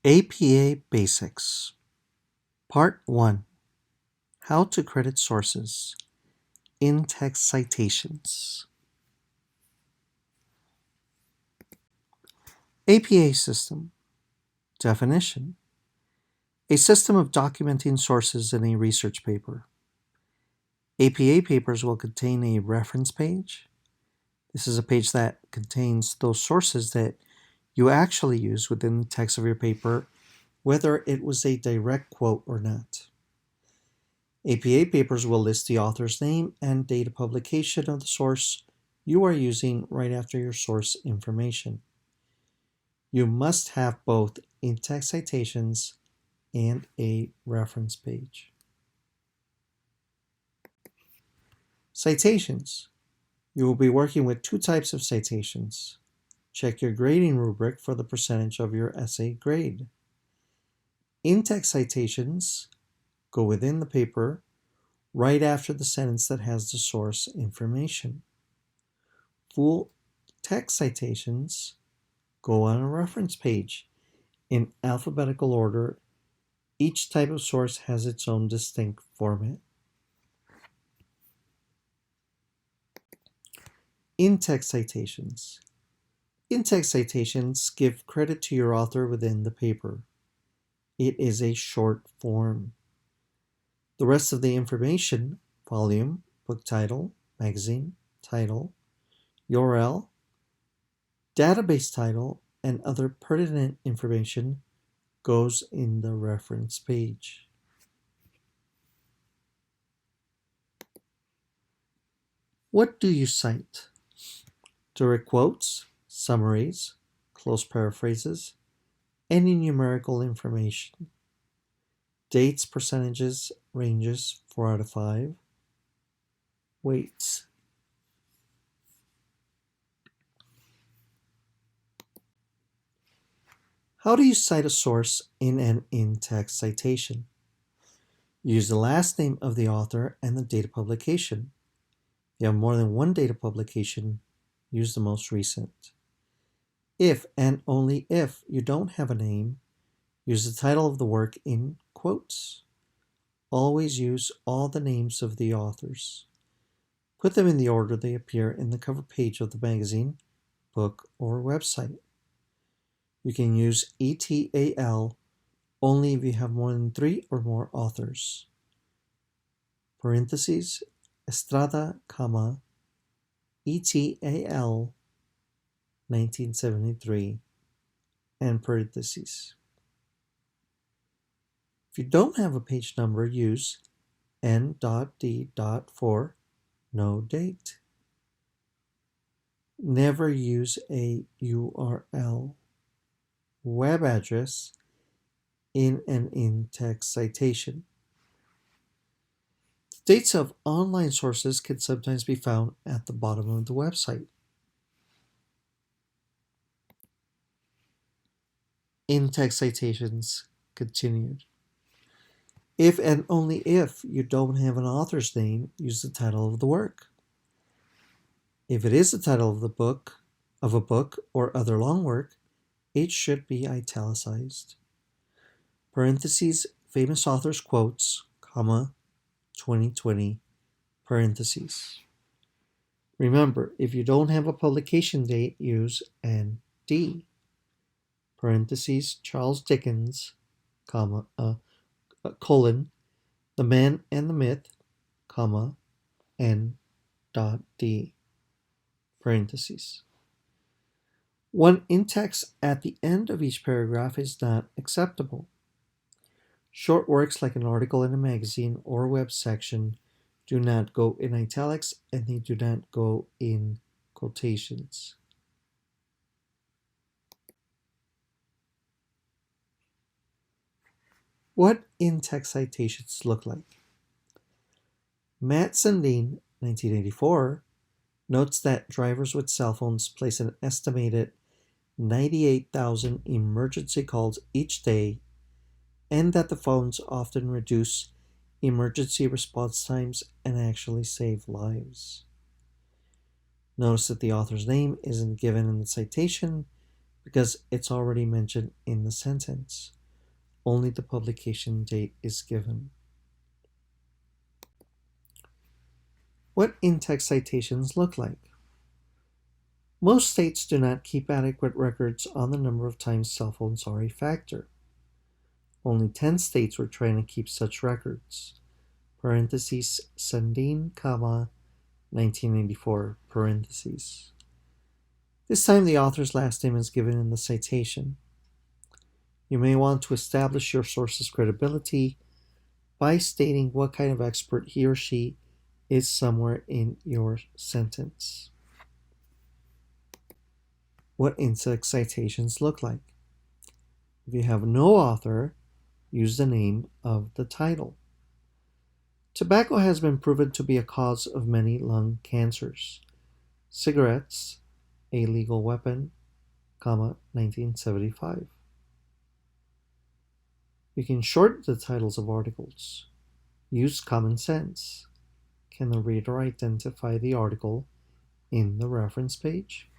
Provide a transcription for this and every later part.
APA Basics Part 1 How to Credit Sources In-Text Citations. APA System Definition: a system of documenting sources in a research paper. APA papers will contain a reference page. This is a page that contains those sources that you actually use within the text of your paper, whether it was a direct quote or not. APA papers will list the author's name and date of publication of the source you are using right after your source information. You must have both in-text citations and a reference page. Citations. You will be working with two types of citations. Check your grading rubric for the percentage of your essay grade. In-text citations go within the paper right after the sentence that has the source information. Full text citations go on a reference page in alphabetical order. Each type of source has its own distinct format. In-text citations. In-text citations give credit to your author within the paper. It is a short form. The rest of the information, volume, book title, magazine, title, URL, database title, and other pertinent information goes in the reference page. What do you cite? Direct quotes, summaries, close paraphrases, any numerical information. Dates, percentages, ranges, 4 out of 5. Weights. How do you cite a source in an in-text citation? Use the last name of the author and the date of publication. If you have more than one date of publication, use the most recent. If and only if you don't have a name, use the title of the work in quotes. Always use all the names of the authors. Put them in the order they appear in the cover page of the magazine, book, or website. You can use ETAL only if you have more than 3 or more authors. Parentheses, Estrada, comma, ETAL 1973, and parentheses. If you don't have a page number, use N.D. for no date. Never use a URL, web address, in an in-text citation. The dates of online sources can sometimes be found at the bottom of the website. In-text citations continued. If and only if you don't have an author's name, use the title of the work. If it is the title of a book or other long work, it should be italicized. Parentheses, famous authors quotes, comma, 2020, parentheses. Remember, if you don't have a publication date, use ND. Parentheses, Charles Dickens, comma, colon, The Man and the Myth, comma, N.D. Parentheses. One in-text at the end of each paragraph is not acceptable. Short works like an article in a magazine or web section do not go in italics, and they do not go in quotations. What in-text citations look like? Matt Sundin, 1984, notes that drivers with cell phones place an estimated 98,000 emergency calls each day, and that the phones often reduce emergency response times and actually save lives. Notice that the author's name isn't given in the citation because it's already mentioned in the sentence. only the publication date is given. What in-text citations look like? Most states do not keep adequate records on the number of times cell phones are a factor. Only 10 states were trying to keep such records. Parentheses 17, 1984, parentheses. This time the author's last name is given in the citation. You may want to establish your source's credibility by stating what kind of expert he or she is somewhere in your sentence. What in-text citations look like? If you have no author, use the name of the title. Tobacco has been proven to be a cause of many lung cancers. Cigarettes, a legal weapon, 1975. You can shorten the titles of articles. Use common sense. Can the reader identify the article in the reference page?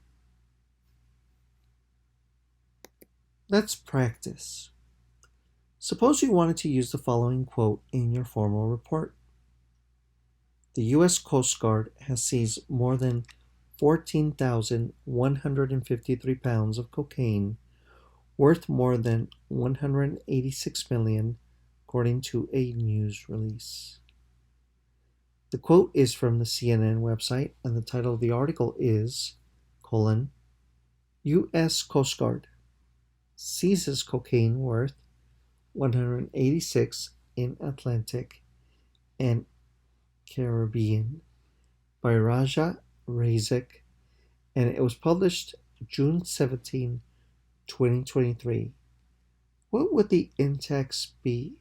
Let's practice. Suppose you wanted to use the following quote in your formal report. The U.S. Coast Guard has seized more than 14,153 pounds of cocaine worth more than $186 million, according to a news release. The quote is from the CNN website, and the title of the article is, U.S. Coast Guard seizes cocaine worth 186 in Atlantic and Caribbean, by Raja Razik, and it was published June 17, 2023. What would the in-text be?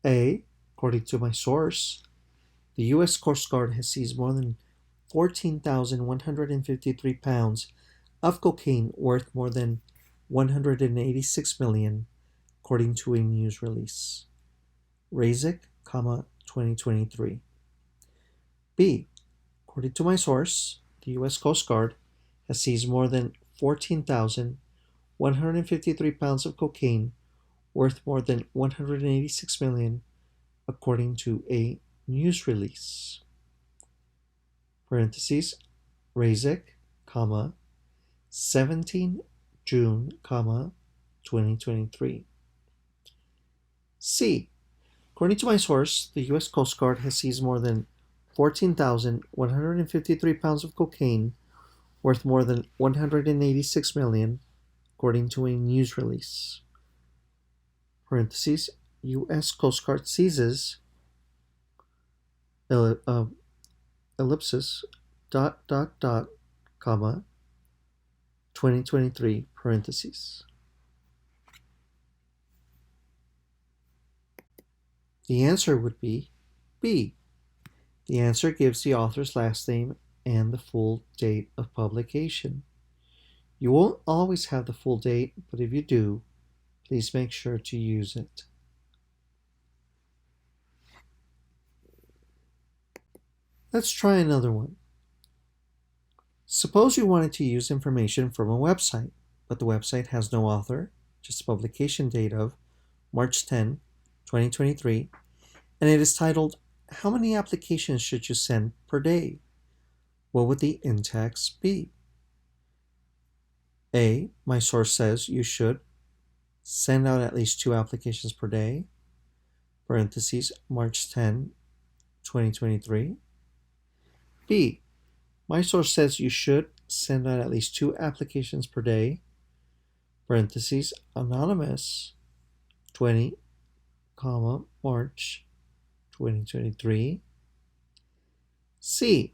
A. According to my source, the U.S. Coast Guard has seized more than 14,153 pounds of cocaine worth more than $186 million, according to a news release. Razik, 2023. B. According to my source, the U.S. Coast Guard has seized more than 14,153 pounds of cocaine worth more than $186 million, according to a news release. Parentheses, Razik, 17 June, 2023. C. According to my source, the U.S. Coast Guard has seized more than 14,153 pounds of cocaine worth more than $186 million, according to a news release. Parentheses, U.S. Coast Guard seizes, ellipsis, comma, 2023, parentheses. The answer would be B. The answer gives the author's last name and the full date of publication. You won't always have the full date, but if you do, please make sure to use it. Let's try another one. Suppose you wanted to use information from a website, but the website has no author, just a publication date of March 10, 2023, and it is titled, How many applications should you send per day? What would the in-text be? A. My source says you should send out at least 2 applications per day, parentheses, March 10, 2023. B. My source says you should send out at least 2 applications per day, parentheses, anonymous, 20, March 2023. C.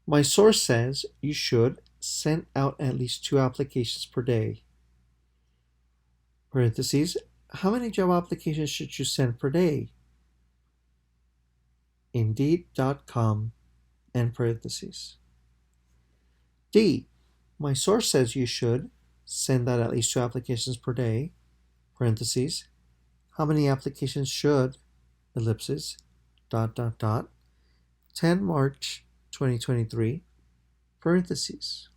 My source says you should send out at least 2 applications per day, parentheses, how many job applications should you send per day? Indeed.com, and parentheses. D. My source says you should send out at least 2 applications per day, parentheses, how many applications should, ellipsis, 10 March 2023, parentheses.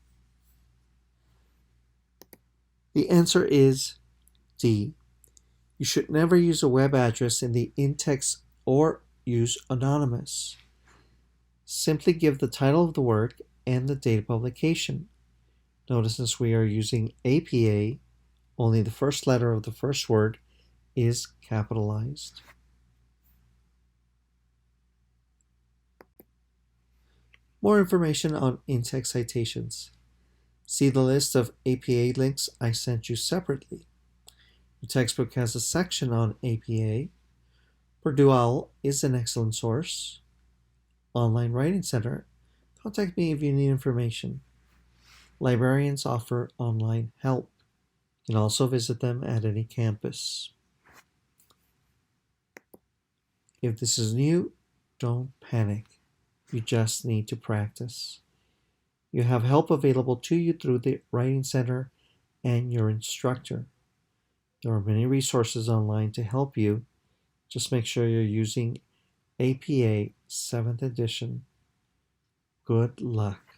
The answer is D. You should never use a web address in the in-text or use anonymous. Simply give the title of the work and the date of publication. Notice since we are using APA, only the first letter of the first word is capitalized. More information on in-text citations. See the list of APA links I sent you separately. Your textbook has a section on APA. Purdue OWL is an excellent source. Online Writing Center. Contact me if you need information. Librarians offer online help. You can also visit them at any campus. If this is new, don't panic. You just need to practice. You have help available to you through the Writing Center and your instructor. There are many resources online to help you. Just make sure you're using APA 7th edition. Good luck.